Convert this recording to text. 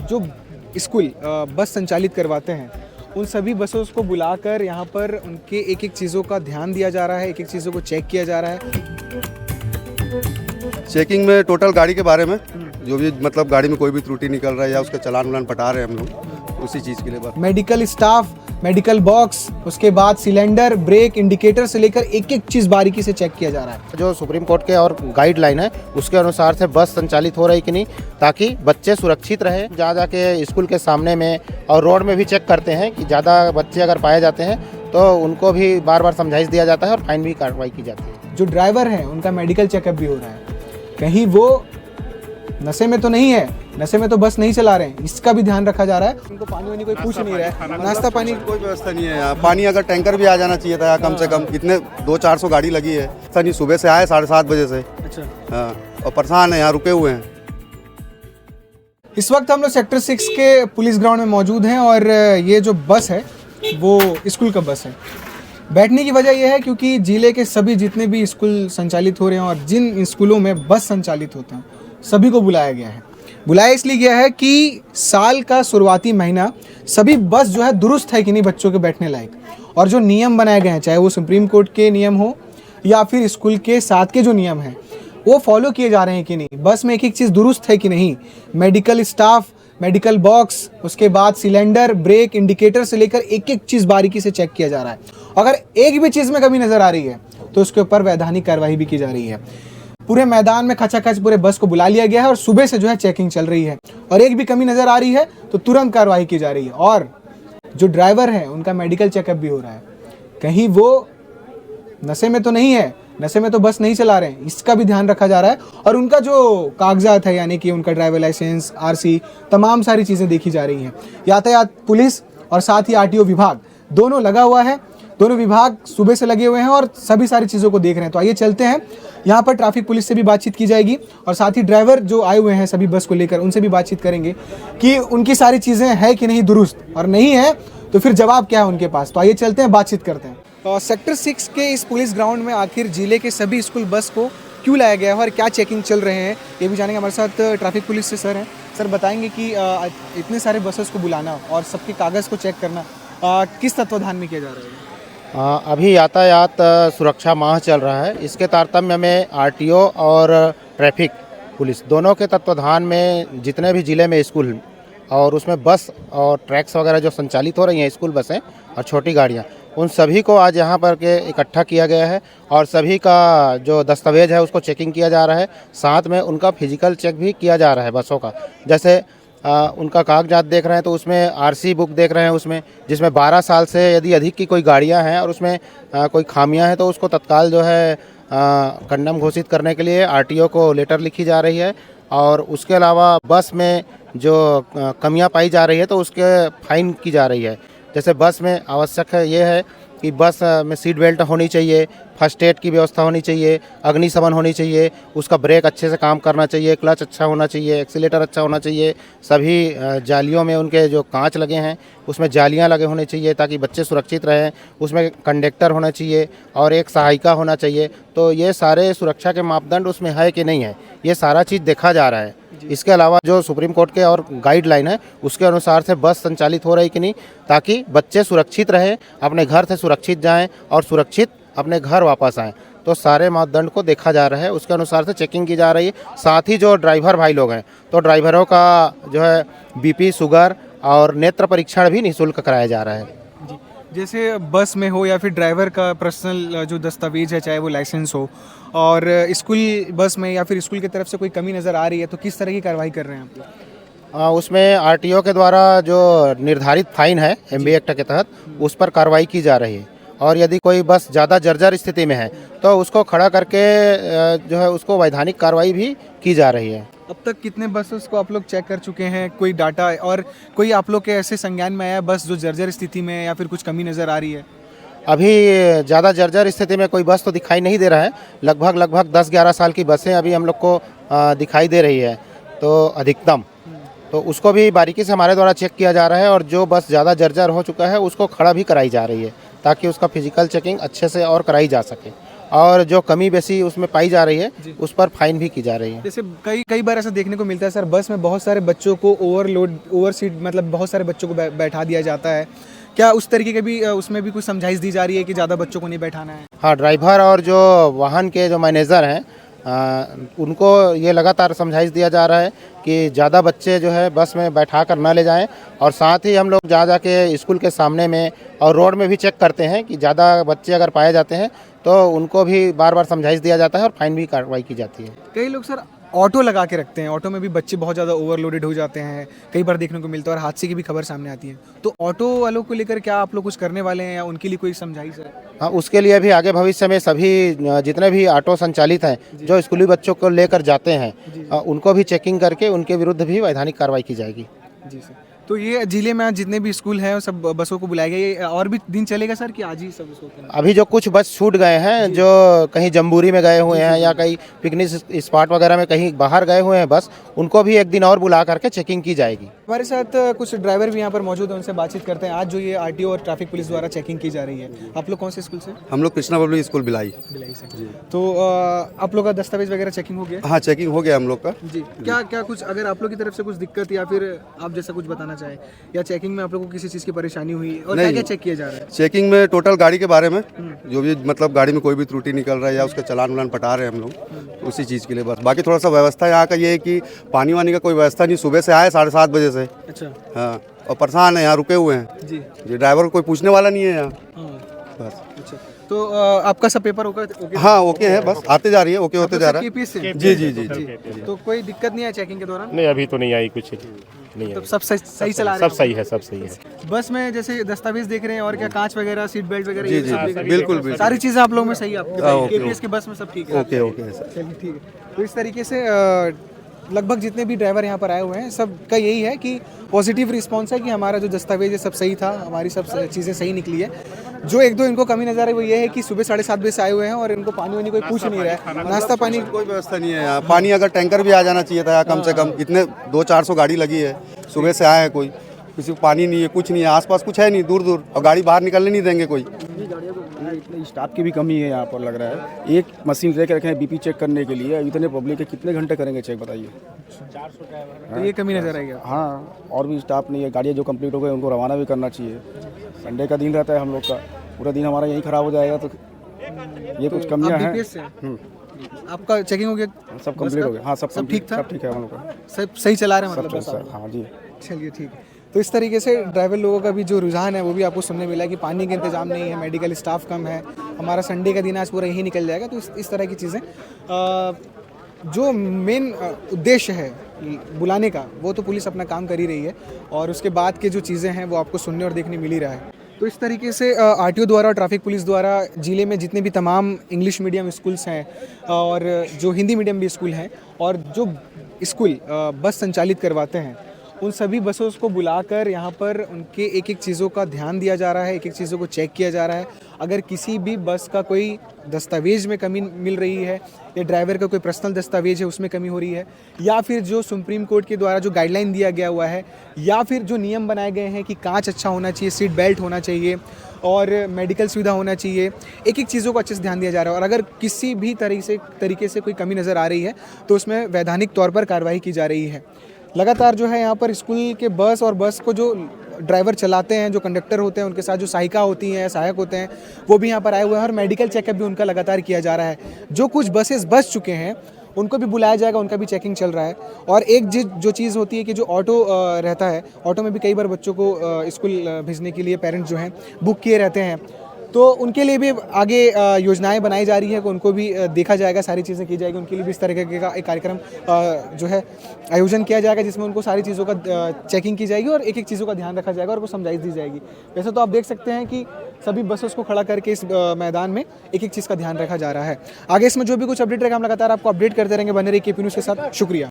जो school bus संचालित करवाते हैं उन सभी बसों को बुलाकर यहाँ पर उनके एक एक चीज़ों का ध्यान दिया जा रहा है, एक एक चीज़ों को चेक किया जा रहा है। चेकिंग में टोटल गाड़ी के बारे में जो भी मतलब गाड़ी में कोई भी त्रुटि निकल रहा है या उसका चालान वालान पटा रहे हैं हम लोग, उसी चीज़ के लिए बस। मेडिकल स्टाफ, मेडिकल बॉक्स, उसके बाद सिलेंडर, ब्रेक, इंडिकेटर से लेकर एक एक चीज़ बारीकी से चेक किया जा रहा है। जो सुप्रीम कोर्ट के और गाइडलाइन है उसके अनुसार से बस संचालित हो रही कि नहीं, ताकि बच्चे सुरक्षित रहे। जा जाके स्कूल के सामने में और रोड में भी चेक करते हैं कि ज़्यादा बच्चे अगर पाए जाते हैं तो उनको भी बार बार समझाइश दिया जाता है और फाइन भी कार्रवाई की जाती है। जो ड्राइवर हैं उनका मेडिकल चेकअप भी हो रहा है, कहीं वो नशे में तो नहीं है, नशे में तो बस नहीं चला रहे हैं, इसका भी ध्यान रखा जा रहा है। उनको पानी वानी कोई पूछ नहीं रहा है, नाश्ता पानी कोई व्यवस्था नहीं है यहाँ। पानी अगर टैंकर भी आ जाना चाहिए था कम से कम, इतने 200-400 गाड़ी लगी है। सर नहीं, सुबह से आए 7:30 बजे से। अच्छा। हाँ, और परेशान है, यहाँ रुके हुए हैं। इस वक्त हम लोग सेक्टर 6 के पुलिस ग्राउंड में मौजूद हैं और ये जो बस है वो स्कूल का बस है। बैठने की वजह यह है क्योंकि जिले के सभी जितने भी स्कूल संचालित हो रहे हैं और जिन स्कूलों में बस संचालित होते हैं सभी को बुलाया गया है। बुलाया इसलिए गया है कि साल का शुरुआती महीना सभी बस जो है दुरुस्त है कि नहीं बच्चों के बैठने लायक, और जो नियम बनाए गए हैं चाहे वो सुप्रीम कोर्ट के नियम हो या फिर स्कूल के साथ के जो नियम हैं वो फॉलो किए जा रहे हैं कि नहीं, बस में एक एक चीज़ दुरुस्त है कि नहीं। मेडिकल स्टाफ, मेडिकल बॉक्स, उसके बाद सिलेंडर, ब्रेक, इंडिकेटर से लेकर एक एक चीज़ बारीकी से चेक किया जा रहा है। अगर एक भी चीज़ में कमी नज़र आ रही है तो उसके ऊपर वैधानिक कार्रवाई भी की जा रही है। पूरे मैदान में खचाखच पूरे बस को बुला लिया गया है और सुबह से जो है चेकिंग चल रही है और एक भी कमी नज़र आ रही है तो तुरंत कार्रवाई की जा रही है। और जो ड्राइवर हैं उनका मेडिकल चेकअप भी हो रहा है, कहीं वो नशे में तो नहीं है, नशे में तो बस नहीं चला रहे हैं, इसका भी ध्यान रखा जा रहा है। और उनका जो कागजात है यानी कि उनका ड्राइवर लाइसेंस, आरसी, तमाम सारी चीज़ें देखी जा रही हैं। यातायात पुलिस और साथ ही आरटीओ विभाग दोनों लगा हुआ है, दोनों विभाग सुबह से लगे हुए हैं और सभी सारी चीज़ों को देख रहे हैं। तो आइए चलते हैं, यहाँ पर ट्रैफिक पुलिस से भी बातचीत की जाएगी और साथ ही ड्राइवर जो आए हुए हैं सभी बस को लेकर उनसे भी बातचीत करेंगे कि उनकी सारी चीज़ें हैं कि नहीं दुरुस्त, और नहीं है तो फिर जवाब क्या है उनके पास। तो आइए चलते हैं, बातचीत करते हैं। सेक्टर 6 के इस पुलिस ग्राउंड में आखिर जिले के सभी स्कूल बस को क्यों लाया गया है और क्या चेकिंग चल रहे हैं ये भी जानेंगे। हमारे साथ ट्रैफिक पुलिस से सर हैं। सर बताएंगे कि इतने सारे बसेस को बुलाना और सबके कागज़ को चेक करना किस तत्वाधान में किया जा रहा है? अभी यातायात सुरक्षा माह चल रहा है, इसके तारतम्य में आरटीओ और ट्रैफिक पुलिस दोनों के तत्वाधान में जितने भी ज़िले में स्कूल और उसमें बस और ट्रैक्स वगैरह जो संचालित हो रही हैं, स्कूल बसें और छोटी गाड़ियाँ, उन सभी को आज यहाँ पर के इकट्ठा किया गया है और सभी का जो दस्तावेज है उसको चेकिंग किया जा रहा है। साथ में उनका फिजिकल चेक भी किया जा रहा है बसों का। जैसे उनका कागजात देख रहे हैं तो उसमें आरसी बुक देख रहे हैं, उसमें जिसमें 12 साल से यदि अधिक की कोई गाड़ियाँ हैं और उसमें कोई खामियां हैं तो उसको तत्काल जो है कंडम घोषित करने के लिए आरटीओ को लेटर लिखी जा रही है। और उसके अलावा बस में जो कमियां पाई जा रही है तो उसके फाइन की जा रही है। जैसे बस में आवश्यक है ये है कि बस में सीट बेल्ट होनी चाहिए, फर्स्ट एड की व्यवस्था होनी चाहिए, अग्निशमन होनी चाहिए, उसका ब्रेक अच्छे से काम करना चाहिए, क्लच अच्छा होना चाहिए, एक्सीलेटर अच्छा होना चाहिए, सभी जालियों में उनके जो कांच लगे हैं उसमें जालियां लगे होने चाहिए ताकि बच्चे सुरक्षित रहें, उसमें कंडक्टर होना चाहिए और एक सहायिका होना चाहिए। तो ये सारे सुरक्षा के मापदंड उसमें है कि नहीं है, ये सारा चीज़ देखा जा रहा है। इसके अलावा जो सुप्रीम कोर्ट के और गाइडलाइन है उसके अनुसार से बस संचालित हो रही कि नहीं, ताकि बच्चे सुरक्षित रहें, अपने घर से सुरक्षित जाएं और सुरक्षित अपने घर वापस आएं। तो सारे मापदंड को देखा जा रहा है, उसके अनुसार से चेकिंग की जा रही है। साथ ही जो ड्राइवर भाई लोग हैं तो ड्राइवरों का जो है बीपी, शुगर और नेत्र परीक्षण भी निःशुल्क कराया जा रहा है। जी, जैसे बस में हो या फिर ड्राइवर का पर्सनल जो दस्तावेज है चाहे वो लाइसेंस हो, और स्कूल बस में या फिर स्कूल की तरफ से कोई कमी नज़र आ रही है तो किस तरह की कार्रवाई कर रहे हैं आप लोग? उसमें आरटीओ के द्वारा जो निर्धारित फाइन है एमबी एक्ट के तहत उस पर कार्रवाई की जा रही है। और यदि कोई बस ज़्यादा जर्जर स्थिति में है तो उसको खड़ा करके जो है उसको वैधानिक कार्रवाई भी की जा रही है। अब तक कितने बसेस को आप लोग चेक कर चुके हैं, कोई डाटा, और कोई आप लोग के ऐसे संज्ञान में आया बस जो जर्जर स्थिति में या फिर कुछ कमी नज़र आ रही है? अभी ज़्यादा जर्जर स्थिति में कोई बस तो दिखाई नहीं दे रहा है। लगभग 10-11 साल की बसें अभी हम लोग को दिखाई दे रही है तो अधिकतम, तो उसको भी बारीकी से हमारे द्वारा चेक किया जा रहा है और जो बस ज़्यादा जर्जर हो चुका है उसको खड़ा भी कराई जा रही है ताकि उसका फिजिकल चेकिंग अच्छे से और कराई जा सके। और जो कमी बेसी उसमें पाई जा रही है उस पर फाइन भी की जा रही है। जैसे कई बार ऐसा देखने को मिलता है सर, बस में बहुत सारे बच्चों को ओवर सीट मतलब बहुत सारे बच्चों को बैठा दिया जाता है। क्या उस तरीके के भी उसमें भी कुछ समझाइश दी जा रही है कि ज़्यादा बच्चों को नहीं बैठाना है? हाँ, ड्राइवर और जो वाहन के जो मैनेजर हैं उनको ये लगातार समझाइश दिया जा रहा है कि ज़्यादा बच्चे जो है बस में बैठा कर ना ले जाएं, और साथ ही हम लोग जा के स्कूल के सामने में और रोड में भी चेक करते हैं कि ज़्यादा बच्चे अगर पाए जाते हैं तो उनको भी बार बार समझाइश दिया जाता है और फाइन भी कार्रवाई की जाती है। कई लोग सर ऑटो लगा के रखते हैं, ऑटो में भी बच्चे बहुत ज़्यादा ओवरलोडेड हो जाते हैं, कई बार देखने को मिलता है और हादसे की भी खबर सामने आती है। तो ऑटो वालों को लेकर क्या आप लोग कुछ करने वाले हैं या उनके लिए कोई समझाइश है? हाँ, उसके लिए भी आगे भविष्य में सभी जितने भी ऑटो संचालित हैं जो स्कूली बच्चों को लेकर जाते हैं उनको भी चेकिंग करके उनके विरुद्ध भी वैधानिक कार्रवाई की जाएगी। जी सर। तो ये जिले में आज जितने भी स्कूल हैं सब बसों को बुलाया गया, ये और भी दिन चलेगा सर कि आज ही सब बसों को? अभी जो कुछ बस छूट गए हैं, जो कहीं जम्बूरी में गए हुए हैं या कहीं पिकनिक स्पॉट वगैरह में कहीं बाहर गए हुए हैं बस, उनको भी एक दिन और बुला करके चेकिंग की जाएगी। हमारे साथ कुछ ड्राइवर भी यहाँ पर मौजूद हैं, उनसे बातचीत करते हैं। आज जो ये आरटीओ और ट्रैफिक पुलिस द्वारा चेकिंग की जा रही है, आप लोग कौन से स्कूल से? हम लोग कृष्णा पब्लिक स्कूल भिलाई से। तो आप लोग का दस्तावेज वगैरह चेकिंग हो गया? हाँ, चेकिंग हो गया हम लोग का जी। क्या कुछ अगर आप लोग की तरफ से कुछ दिक्कत या फिर आप जैसा कुछ बताना चाहें, या चेकिंग में आप लोगों को किसी चीज़ की परेशानी हुई और क्या क्या चेक किया जा रहा है? चेकिंग में टोटल गाड़ी के बारे में जो भी मतलब गाड़ी में कोई भी त्रुटि निकल रहा है या उसका चालान वालान पटा रहे हैं हम लोग, तो उसी चीज़ के लिए बस। बाकी थोड़ा सा व्यवस्था यहाँ का ये है कि पानी वानी का कोई व्यवस्था नहीं, सुबह से आए 7:30 बजे से। अच्छा। हाँ, और परेशान है, यहाँ रुके हुए हैं जी। ड्राइवर को कोई पूछने वाला नहीं है यहाँ बस। अच्छा, तो आपका सब पेपर ओके? हाँ, ओके है, बस आते जा रही है, ओके होते जा रहा है। KPS से? जी जी जी जी। तो कोई दिक्कत नहीं है चेकिंग के दौरान? नहीं, अभी तो नहीं आई कुछ नहीं तो है। सब सही चला रहे हैं? सब सही है, सब सही है। बस में जैसे दस्तावेज देख रहे हैं और क्या कांच वगैरह, सीट बेल्ट वगैरह, जी ये जी सब जी, देख रहे हैं? बिल्कुल बिल्कुल। सारी चीज़ें आप लोगों में सही है आपके? ओके, KPS की बस में सब ठीक है? Okay okay sir. चलिए ठीक है। तो इस तरीके से लगभग जितने भी ड्राइवर यहाँ पर आए हुए हैं सबका यही है कि पॉजिटिव रिस्पांस है कि हमारा जो दस्तावेज है सब सही था, हमारी सब चीज़ें सही निकली है। जो एक दो इनको कमी नजर आई वो ये है कि सुबह 7:30 बजे से आए हुए हैं और इनको पानी वानी कोई पूछ नहीं रहा है, नाश्ता पानी कोई व्यवस्था नहीं है यहाँ। पानी अगर टैंकर भी आ जाना चाहिए था यहाँ कम से कम, इतने 200-400 गाड़ी लगी है, सुबह से आए हैं, कोई किसी को पानी नहीं है, कुछ नहीं है, आसपास कुछ है नहीं, दूर दूर, और गाड़ी बाहर निकलने नहीं देंगे कोई। इतने स्टाफ की भी कमी है यहाँ पर लग रहा है। एक मशीन लेकर रखे हैं बीपी चेक करने के लिए, इतने पब्लिक के कितने घंटे करेंगे चेक बताइए? तो ये कमी नजर आई है। हाँ, और भी स्टाफ नहीं है। गाड़ियाँ जो कंप्लीट हो गई उनको रवाना भी करना चाहिए। संडे का दिन रहता है हम लोग का, पूरा दिन हमारा यहीं खराब हो जाएगा, तो ये कुछ कमियाँ हैं। BPS से आपका चेकिंग हो गया? सब कंप्लीट हो गया। हाँ, सब ठीक था? सब ठीक है हम लोग का, सब सही चला रहे हैं मतलब बस सब। आप? हाँ जी। चलिए ठीक है। तो इस तरीके से ड्राइवर लोगों का भी जो रुझान है वो भी आपको सुनने मिला कि पानी का इंतजाम नहीं है, मेडिकल स्टाफ कम है, हमारा संडे का दिन आज पूरा यही निकल जाएगा। तो इस तरह की चीज़ें जो मेन उद्देश्य है बुलाने का वो तो पुलिस अपना काम कर ही रही है, और उसके बाद के जो चीज़ें हैं वो आपको सुनने और देखने मिल ही रहा है। तो इस तरीके से आरटीओ द्वारा और ट्रैफिक पुलिस द्वारा जिले में जितने भी तमाम इंग्लिश मीडियम स्कूल्स हैं और जो हिंदी मीडियम भी स्कूल हैं और जो स्कूल बस संचालित करवाते हैं, उन सभी बसों को बुलाकर यहाँ पर उनके एक एक चीज़ों का ध्यान दिया जा रहा है, एक एक चीज़ों को चेक किया जा रहा है। अगर किसी भी बस का कोई दस्तावेज में कमी मिल रही है या ड्राइवर का कोई पर्सनल दस्तावेज है उसमें कमी हो रही है, या फिर जो सुप्रीम कोर्ट के द्वारा जो गाइडलाइन दिया गया हुआ है, या फिर जो नियम बनाए गए हैं कि कांच अच्छा होना चाहिए, सीट बेल्ट होना चाहिए और मेडिकल सुविधा होना चाहिए, एक एक चीज़ों को अच्छे से ध्यान दिया जा रहा है। और अगर किसी भी तरीके से कोई कमी नज़र आ रही है तो उसमें वैधानिक तौर पर कार्रवाई की जा रही है। लगातार जो है यहाँ पर स्कूल के बस और बस को जो ड्राइवर चलाते हैं, जो कंडक्टर होते हैं, उनके साथ जो सहायिका होती हैं, सहायक होते हैं, वो भी यहाँ पर आए हुए हैं और मेडिकल चेकअप भी उनका लगातार किया जा रहा है। जो कुछ बसेस बच चुके हैं उनको भी बुलाया जाएगा, उनका भी चेकिंग चल रहा है। और एक जो चीज़ होती है कि जो ऑटो रहता है, ऑटो में भी कई बार बच्चों को स्कूल भेजने के लिए पेरेंट्स जो हैं बुक किए रहते हैं, तो उनके लिए भी आगे योजनाएं बनाई जा रही है कि उनको भी देखा जाएगा, सारी चीज़ें की जाएगी, उनके लिए भी इस तरह का एक कार्यक्रम जो है आयोजन किया जाएगा जिसमें उनको सारी चीज़ों का चेकिंग की जाएगी और एक एक चीज़ों का ध्यान रखा जाएगा और उनको समझाइश दी जाएगी। वैसे तो आप देख सकते हैं कि सभी बसों को खड़ा करके इस मैदान में एक एक चीज़ का ध्यान रखा जा रहा है। आगे इसमें जो भी कुछ अपडेट रहेगा हम लगातार आपको अपडेट करते रहेंगे। बने रहिए KP न्यूज़ के साथ। शुक्रिया।